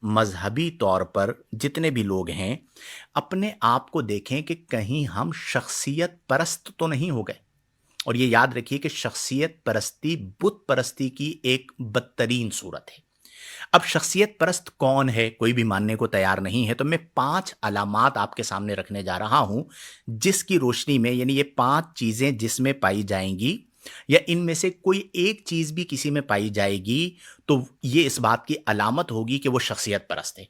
مذہبی طور پر جتنے بھی لوگ ہیں اپنے آپ کو دیکھیں کہ کہیں ہم شخصیت پرست تو نہیں ہو گئے. اور یہ یاد رکھیے کہ شخصیت پرستی بت پرستی کی ایک بدترین صورت ہے. اب شخصیت پرست کون ہے کوئی بھی ماننے کو تیار نہیں ہے، تو میں 5 علامات آپ کے سامنے رکھنے جا رہا ہوں جس کی روشنی میں، یعنی یہ 5 چیزیں جس میں پائی جائیں گی یا ان میں سے کوئی ایک چیز بھی کسی میں پائی جائے گی تو یہ اس بات کی علامت ہوگی کہ وہ شخصیت پرست ہے.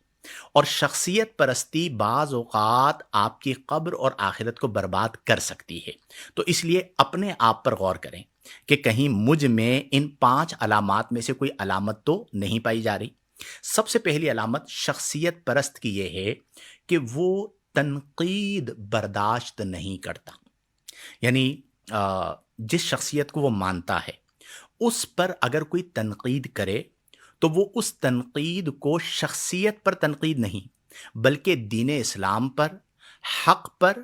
اور شخصیت پرستی بعض اوقات آپ کی قبر اور آخرت کو برباد کر سکتی ہے. تو اس لیے اپنے آپ پر غور کریں کہ کہیں مجھ میں ان 5 علامات میں سے کوئی علامت تو نہیں پائی جا رہی. سب سے پہلی علامت شخصیت پرست کی یہ ہے کہ وہ تنقید برداشت نہیں کرتا. یعنی جس شخصیت کو وہ مانتا ہے اس پر اگر کوئی تنقید کرے تو وہ اس تنقید کو شخصیت پر تنقید نہیں بلکہ دین اسلام پر، حق پر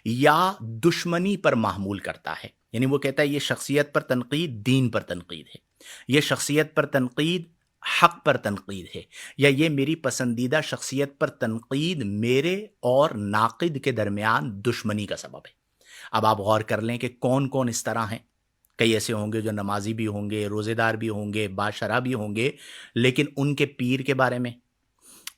یا دشمنی پر محمول کرتا ہے. یعنی وہ کہتا ہے یہ شخصیت پر تنقید دین پر تنقید ہے، یہ شخصیت پر تنقید حق پر تنقید ہے، یا یہ میری پسندیدہ شخصیت پر تنقید میرے اور ناقد کے درمیان دشمنی کا سبب ہے. اب آپ غور کر لیں کہ کون کون اس طرح ہیں. کئی ایسے ہوں گے جو نمازی بھی ہوں گے، روزے دار بھی ہوں گے، باشرہ بھی ہوں گے، لیکن ان کے پیر کے بارے میں،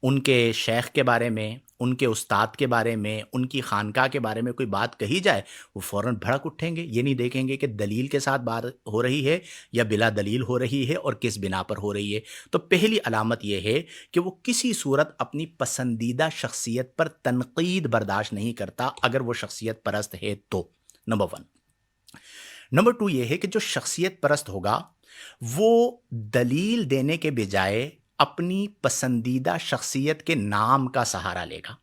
ان کے شیخ کے بارے میں، ان کے استاد کے بارے میں، ان کی خانقاہ کے بارے میں کوئی بات کہی جائے وہ فوراً بھڑک اٹھیں گے. یہ نہیں دیکھیں گے کہ دلیل کے ساتھ بات ہو رہی ہے یا بلا دلیل ہو رہی ہے اور کس بنا پر ہو رہی ہے. تو پہلی علامت یہ ہے کہ وہ کسی صورت اپنی پسندیدہ شخصیت پر تنقید برداشت نہیں کرتا اگر وہ شخصیت پرست ہے تو. نمبر 1. نمبر 2 یہ ہے کہ جو شخصیت پرست ہوگا وہ دلیل دینے کے بجائے اپنی پسندیدہ شخصیت کے نام کا سہارا لے گا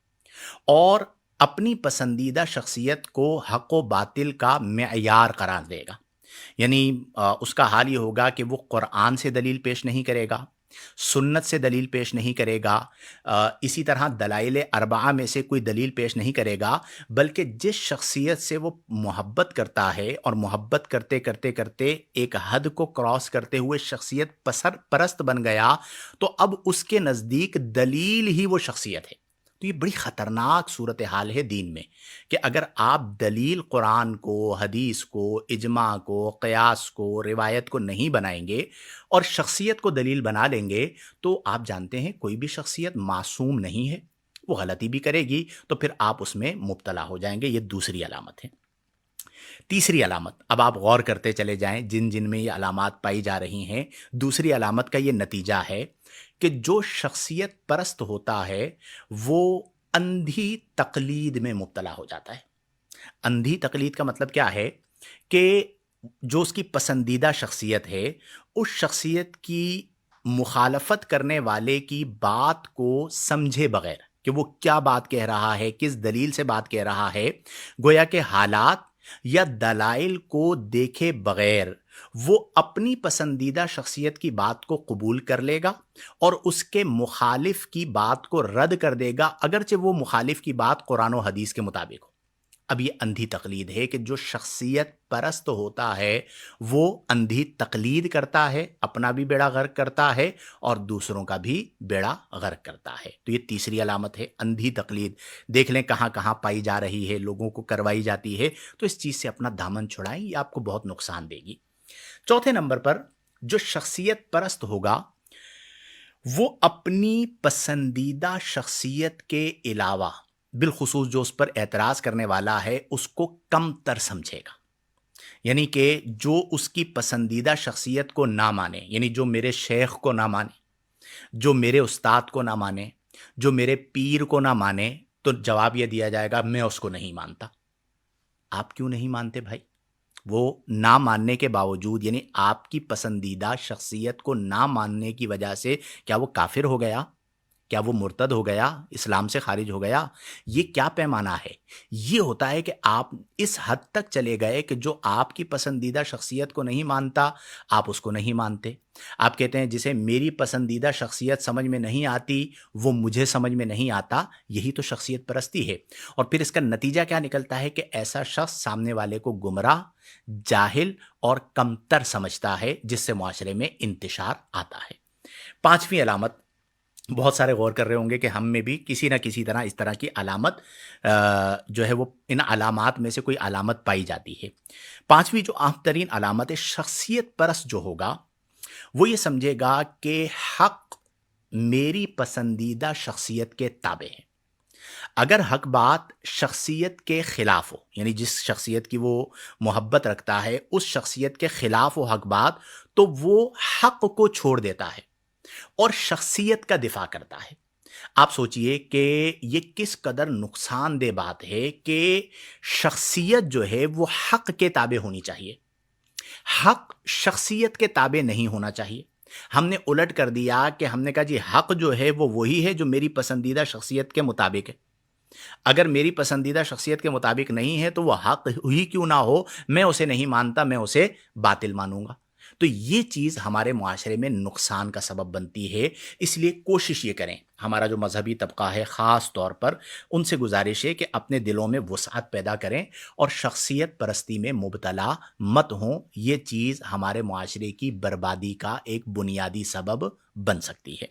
اور اپنی پسندیدہ شخصیت کو حق و باطل کا معیار قرار دے گا. یعنی اس کا حال یہ ہوگا کہ وہ قرآن سے دلیل پیش نہیں کرے گا، سنت سے دلیل پیش نہیں کرے گا، اسی طرح دلائل اربعہ میں سے کوئی دلیل پیش نہیں کرے گا، بلکہ جس شخصیت سے وہ محبت کرتا ہے اور محبت کرتے کرتے کرتے ایک حد کو کراس کرتے ہوئے شخصیت پرست بن گیا تو اب اس کے نزدیک دلیل ہی وہ شخصیت ہے. تو یہ بڑی خطرناک صورتحال ہے دین میں کہ اگر آپ دلیل قرآن کو، حدیث کو، اجماع کو، قیاس کو، روایت کو نہیں بنائیں گے اور شخصیت کو دلیل بنا لیں گے تو آپ جانتے ہیں کوئی بھی شخصیت معصوم نہیں ہے، وہ غلطی بھی کرے گی تو پھر آپ اس میں مبتلا ہو جائیں گے. یہ دوسری علامت ہے. تیسری علامت، اب آپ غور کرتے چلے جائیں جن جن میں یہ علامات پائی جا رہی ہیں. دوسری علامت کا یہ نتیجہ ہے کہ جو شخصیت پرست ہوتا ہے وہ اندھی تقلید میں مبتلا ہو جاتا ہے. اندھی تقلید کا مطلب کیا ہے کہ جو اس کی پسندیدہ شخصیت ہے اس شخصیت کی مخالفت کرنے والے کی بات کو سمجھے بغیر کہ وہ کیا بات کہہ رہا ہے، کس دلیل سے بات کہہ رہا ہے، گویا کہ حالات یا دلائل کو دیکھے بغیر وہ اپنی پسندیدہ شخصیت کی بات کو قبول کر لے گا اور اس کے مخالف کی بات کو رد کر دے گا اگرچہ وہ مخالف کی بات قرآن و حدیث کے مطابق ہو. اب یہ اندھی تقلید ہے کہ جو شخصیت پرست ہوتا ہے وہ اندھی تقلید کرتا ہے، اپنا بھی بیڑا غرق کرتا ہے اور دوسروں کا بھی بیڑا غرق کرتا ہے. تو یہ تیسری علامت ہے، اندھی تقلید. دیکھ لیں کہاں کہاں پائی جا رہی ہے، لوگوں کو کروائی جاتی ہے، تو اس چیز سے اپنا دامن چھڑائیں، یہ آپ کو بہت نقصان دے گی. چوتھے نمبر پر جو شخصیت پرست ہوگا وہ اپنی پسندیدہ شخصیت کے علاوہ بالخصوص جو اس پر اعتراض کرنے والا ہے اس کو کم تر سمجھے گا. یعنی کہ جو اس کی پسندیدہ شخصیت کو نہ مانے، یعنی جو میرے شیخ کو نہ مانے، جو میرے استاد کو نہ مانے، جو میرے پیر کو نہ مانے، تو جواب یہ دیا جائے گا میں اس کو نہیں مانتا. آپ کیوں نہیں مانتے بھائی؟ وہ نہ ماننے کے باوجود، یعنی آپ کی پسندیدہ شخصیت کو نہ ماننے کی وجہ سے کیا وہ کافر ہو گیا؟ کیا وہ مرتد ہو گیا، اسلام سے خارج ہو گیا؟ یہ کیا پیمانہ ہے؟ یہ ہوتا ہے کہ آپ اس حد تک چلے گئے کہ جو آپ کی پسندیدہ شخصیت کو نہیں مانتا آپ اس کو نہیں مانتے. آپ کہتے ہیں جسے میری پسندیدہ شخصیت سمجھ میں نہیں آتی وہ مجھے سمجھ میں نہیں آتا. یہی تو شخصیت پرستی ہے. اور پھر اس کا نتیجہ کیا نکلتا ہے کہ ایسا شخص سامنے والے کو گمراہ، جاہل اور کمتر سمجھتا ہے جس سے معاشرے میں انتشار آتا ہے. پانچویں علامت بہت سارے غور کر رہے ہوں گے کہ ہم میں بھی کسی نہ کسی طرح اس طرح کی علامت جو ہے وہ ان علامات میں سے کوئی علامت پائی جاتی ہے۔ پانچویں جو اہم ترین علامت ہے شخصیت پرست جو ہوگا وہ یہ سمجھے گا کہ حق میری پسندیدہ شخصیت کے تابع ہے۔ اگر حق بات شخصیت کے خلاف ہو، یعنی جس شخصیت کی وہ محبت رکھتا ہے اس شخصیت کے خلاف ہو حق بات، تو وہ حق کو چھوڑ دیتا ہے اور شخصیت کا دفاع کرتا ہے۔ آپ سوچئے کہ یہ کس قدر نقصان دہ بات ہے کہ شخصیت جو ہے وہ حق کے تابع ہونی چاہیے، حق شخصیت کے تابع نہیں ہونا چاہیے۔ ہم نے الٹ کر دیا کہ ہم نے کہا جی حق جو ہے وہ وہی ہے جو میری پسندیدہ شخصیت کے مطابق ہے۔ اگر میری پسندیدہ شخصیت کے مطابق نہیں ہے تو وہ حق ہی کیوں نہ ہو، میں اسے نہیں مانتا، میں اسے باطل مانوں گا۔ تو یہ چیز ہمارے معاشرے میں نقصان کا سبب بنتی ہے۔ اس لیے کوشش یہ کریں، ہمارا جو مذہبی طبقہ ہے خاص طور پر، ان سے گزارش ہے کہ اپنے دلوں میں وسعت پیدا کریں اور شخصیت پرستی میں مبتلا مت ہوں۔ یہ چیز ہمارے معاشرے کی بربادی کا ایک بنیادی سبب بن سکتی ہے۔